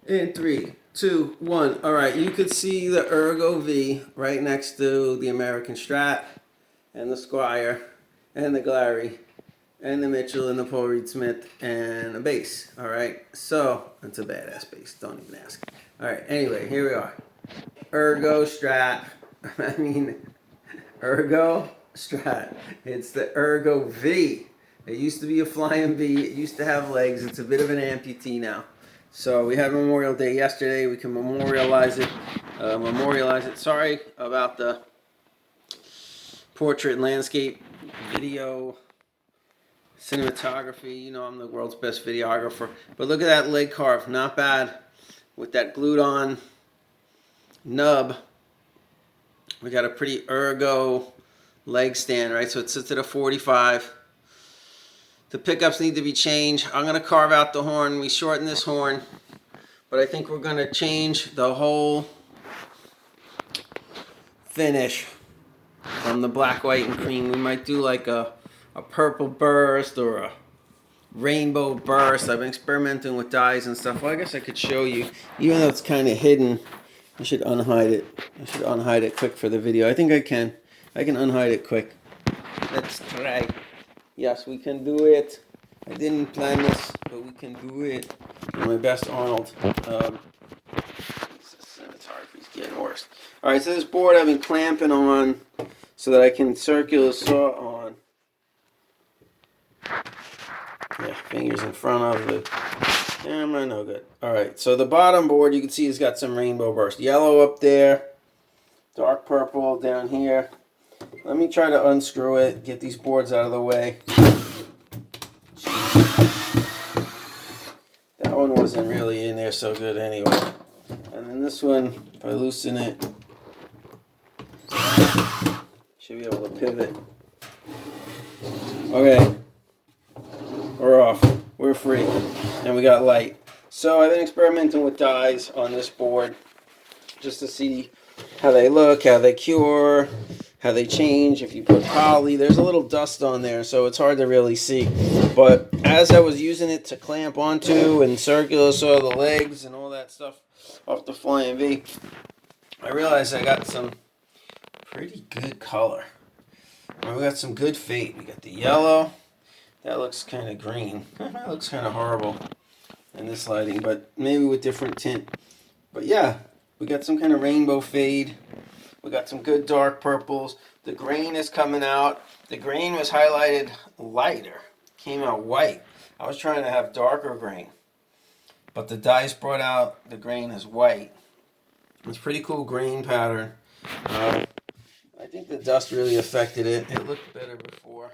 In 3, 2, 1. All right, you could see the Ergo V right next to the American Strat and the Squire and the Glary and the Mitchell and the Paul Reed Smith and a bass. All right, so it's a badass bass. Don't even ask. All right, anyway, here we are. Ergo Strat. I mean, Ergo Strat. It's the Ergo V. It used to be a flying V. It used to have legs. It's a bit of an amputee now. So we had Memorial Day yesterday. We can memorialize it. Sorry about the portrait and landscape video cinematography. You know I'm the world's best videographer. But look at that leg carve. Not bad. With that glued on nub. We got a pretty ergo leg stand, right? So it sits at a 45. The pickups need to be changed. I'm going to carve out the horn. We shorten this horn. But I think we're going to change the whole finish from the black, white, and cream. We might do like a purple burst or a rainbow burst. I've been experimenting with dyes and stuff. Well, I guess I could show you. Even though it's kind of hidden, I should unhide it. I should unhide it quick for the video. I think I can. I can unhide it quick. Let's try. Yes, we can do it. I didn't plan this, but we can do it. My best Arnold. Cinematography's getting worse. All right, so this board I've been clamping on so that I can circular saw on. Yeah, fingers in front of the camera, no good. All right, so the bottom board you can see has got some rainbow burst. Yellow up there, dark purple down here. Let me try to unscrew it, get these boards out of the way. That one wasn't really in there so good anyway. And then this one, if I loosen it, should be able to pivot. Okay, we're off. We're free. And we got light. So I've been experimenting with dyes on this board just to see how they look, how they cure, how they change. If you put poly, there's a little dust on there, so it's hard to really see. But as I was using it to clamp onto and circular saw the legs and all that stuff off the Flying V, I realized I got some pretty good color. We got some good fade. We got the yellow. That looks kind of green. That looks kind of horrible in this lighting, but maybe with different tint. But yeah, we got some kind of rainbow fade. We got some good dark purples. The grain is coming out. The grain was highlighted lighter. Came out white. I was trying to have darker grain. But the dice brought out the grain as white. It's pretty cool grain pattern. I think the dust really affected it. It looked better before.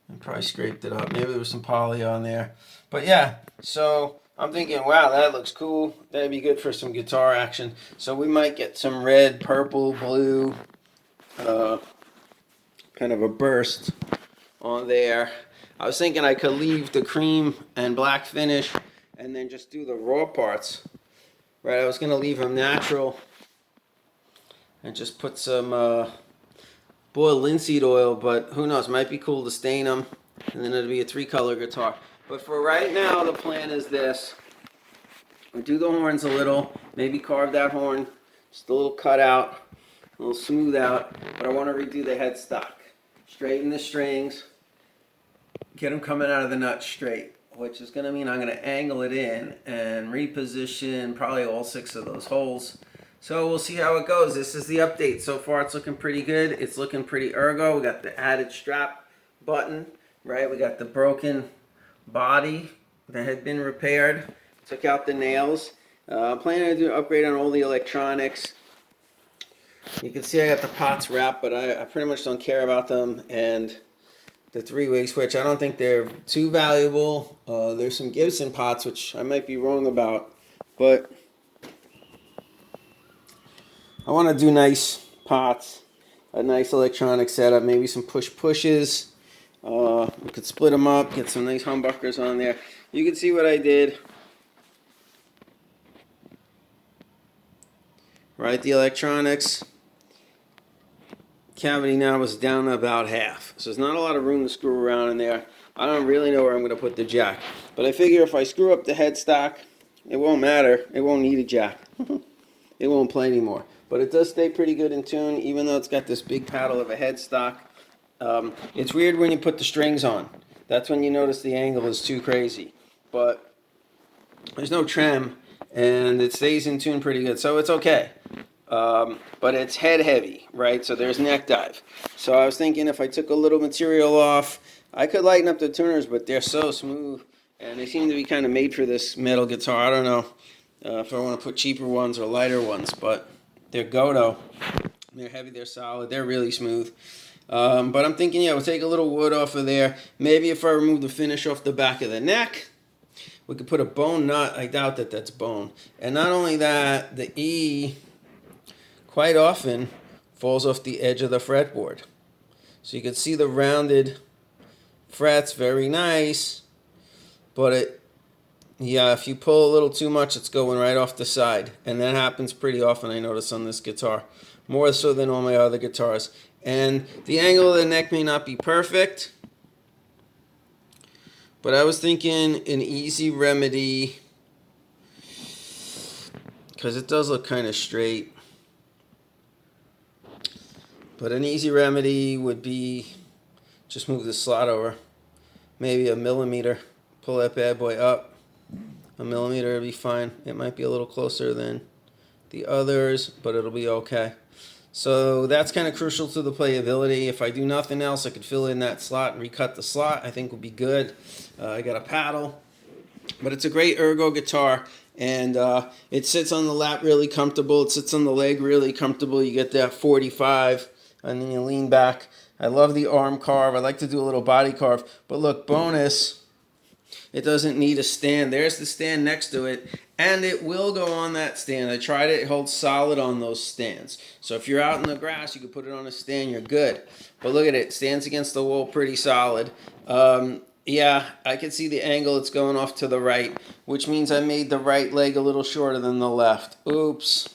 I probably scraped it up. Maybe there was some poly on there. But yeah, so I'm thinking, wow, that looks cool. That'd be good for some guitar action. So we might get some red, purple, blue, kind of a burst on there. I was thinking I could leave the cream and black finish and then just do the raw parts. Right, I was going to leave them natural and just put some boiled linseed oil, but who knows, might be cool to stain them, and then it'll be a 3-color guitar. But for right now, the plan is this. We do the horns a little, maybe carve that horn, just a little cut out, a little smooth out, but I want to redo the headstock. Straighten the strings, get them coming out of the nut straight, which is going to mean I'm going to angle it in and reposition probably all 6 of those holes. So we'll see how it goes. This is the update. So far it's looking pretty good. It's looking pretty ergo. We got the added strap button, right? We got the broken body that had been repaired. Took out the nails. Planning to do an upgrade on all the electronics. You can see I got the pots wrapped, but I pretty much don't care about them. And the 3-way switch, I don't think they're too valuable. There's some Gibson pots, which I might be wrong about, but I want to do nice pots, a nice electronic setup, maybe some pushes. We could split them up, get some nice humbuckers on there. You can see what I did. Right, the electronics cavity now is down to about half. So there's not a lot of room to screw around in there. I don't really know where I'm going to put the jack. But I figure if I screw up the headstock it won't matter. It won't need a jack. It won't play anymore. But it does stay pretty good in tune, even though it's got this big paddle of a headstock. It's weird when you put the strings on. That's when you notice the angle is too crazy. But there's no trem, and it stays in tune pretty good, so it's okay. But it's head heavy, right? So there's neck dive. So I was thinking if I took a little material off, I could lighten up the tuners, but they're so smooth, and they seem to be kind of made for this metal guitar. I don't know if I want to put cheaper ones or lighter ones, but they're Goto. They're heavy, they're solid, they're really smooth. But I'm thinking, yeah, we'll take a little wood off of there. Maybe if I remove the finish off the back of the neck, we could put a bone nut. I doubt that that's bone. And not only that, the E quite often falls off the edge of the fretboard. So you can see the rounded frets, very nice. But if you pull a little too much, it's going right off the side. And that happens pretty often, I notice, on this guitar. More so than all my other guitars. And the angle of the neck may not be perfect, but I was thinking an easy remedy, because it does look kind of straight, but an easy remedy would be just move the slot over, maybe a millimeter, pull that bad boy up. A millimeter would be fine. It might be a little closer than the others, but it'll be okay. So that's kind of crucial to the playability. If I do nothing else, I could fill in that slot and recut the slot. I think would be good. I got a paddle, but it's a great Ergo guitar, and it sits on the lap really comfortable. It sits on the leg really comfortable. You get that 45, and then you lean back. I love the arm carve. I like to do a little body carve. But look, bonus, it doesn't need a stand. There's the stand next to it, and it will go on that stand. I tried it. It holds solid on those stands. So if you're out in the grass, you can put it on a stand. You're good. But look at it. It stands against the wall pretty solid. Yeah, I can see the angle. It's going off to the right, which means I made the right leg a little shorter than the left. Oops.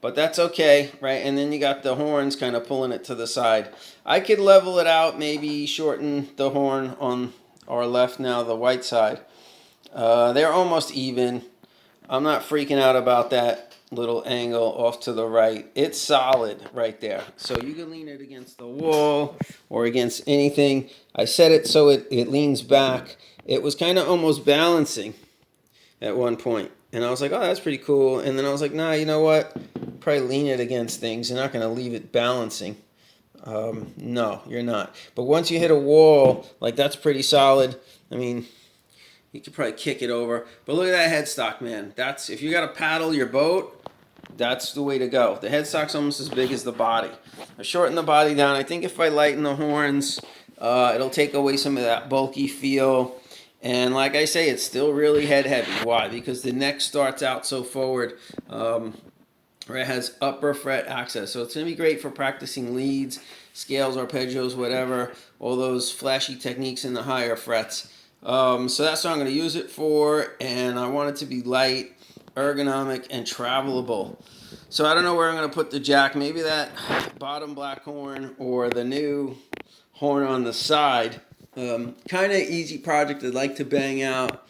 But that's okay, right? And then you got the horns kind of pulling it to the side. I could level it out, maybe shorten the horn on our left now, the white side. They're almost even. I'm not freaking out about that little angle off to the right. It's solid right there. So you can lean it against the wall or against anything. I set it so it leans back. It was kind of almost balancing at one point. And I was like, oh, that's pretty cool. And then I was like, nah, you know what? Probably lean it against things. You're not going to leave it balancing. No, you're not. But once you hit a wall, like that's pretty solid. I mean, you could probably kick it over. But look at that headstock, man. That's, if you got to paddle your boat, that's the way to go. The headstock's almost as big as the body. I shorten the body down. I think if I lighten the horns, it'll take away some of that bulky feel. And like I say, it's still really head heavy. Why? Because the neck starts out so forward, where it has upper fret access. So it's going to be great for practicing leads, scales, arpeggios, whatever, all those flashy techniques in the higher frets. So that's what I'm going to use it for, and I want it to be light, ergonomic, and travelable. So I don't know where I'm going to put the jack. Maybe that bottom black horn or the new horn on the side. Kind of easy project I'd like to bang out,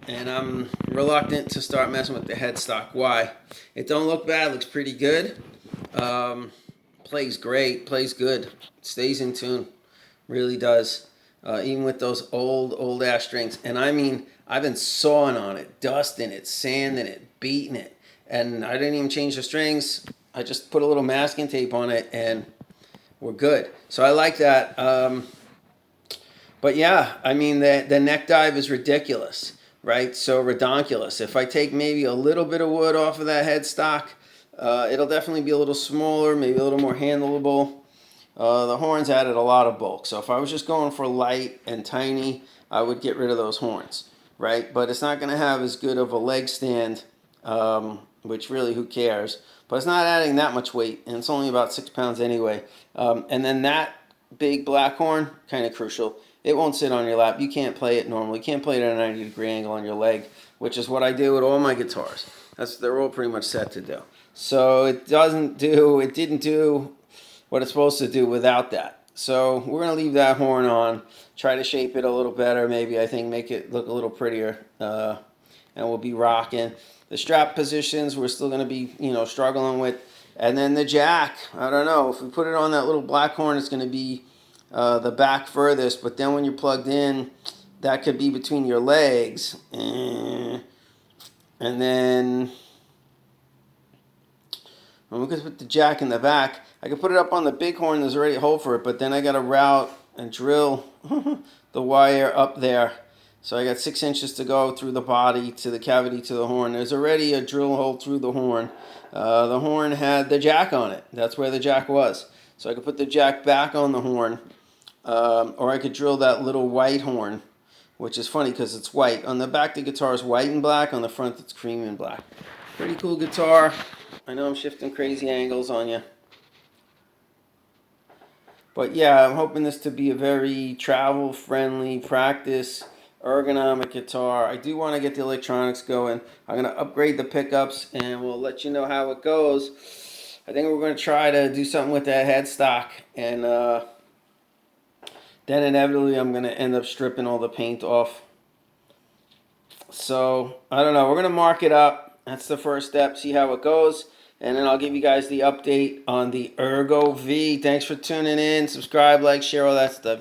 and I'm reluctant to start messing with the headstock. Why? It don't look bad. Looks pretty good. Plays great. Plays good. Stays in tune. Really does. Even with those old ass strings. And I mean, I've been sawing on it, dusting it, sanding it, beating it, and I didn't even change the strings. I just put a little masking tape on it, and we're good. So I like that. But yeah, I mean, the neck dive is ridiculous, right? So redonkulous. If I take maybe a little bit of wood off of that headstock, it'll definitely be a little smaller, maybe a little more handleable. The horns added a lot of bulk. So if I was just going for light and tiny, I would get rid of those horns, right? But it's not going to have as good of a leg stand, which really, who cares? But it's not adding that much weight, and it's only about 6 pounds anyway. And then that big black horn, kind of crucial. It won't sit on your lap. You can't play it normally. You can't play it at a 90-degree angle on your leg, which is what I do with all my guitars. They're all pretty much set to do. So it didn't do what it's supposed to do without that. So we're going to leave that horn on, try to shape it a little better, maybe, I think, make it look a little prettier. and we'll be rocking. The strap positions we're still going to be, struggling with. And then the jack, I don't know. If we put it on that little black horn, it's going to be the back furthest. But then when you're plugged in, that could be between your legs. And then I'm going to put the jack in the back. I can put it up on the big horn. There's already a hole for it. But then I got to route and drill the wire up there. So I got 6 inches to go through the body to the cavity to the horn. There's already a drill hole through the horn. The horn had the jack on it. That's where the jack was. So I could put the jack back on the horn. Or I could drill that little white horn, which is funny because it's white. On the back, the guitar is white and black. On the front, it's cream and black. Pretty cool guitar. I know I'm shifting crazy angles on you. But yeah, I'm hoping this to be a very travel-friendly practice ergonomic guitar. I do want to get the electronics going. I'm going to upgrade the pickups and we'll let you know how it goes. I think we're going to try to do something with that headstock, and then inevitably I'm going to end up stripping all the paint off. So I don't know. We're going to mark it up. That's the first step. See how it goes. And then I'll give you guys the update on the Ergo V. Thanks for tuning in. Subscribe, like, share, all that stuff,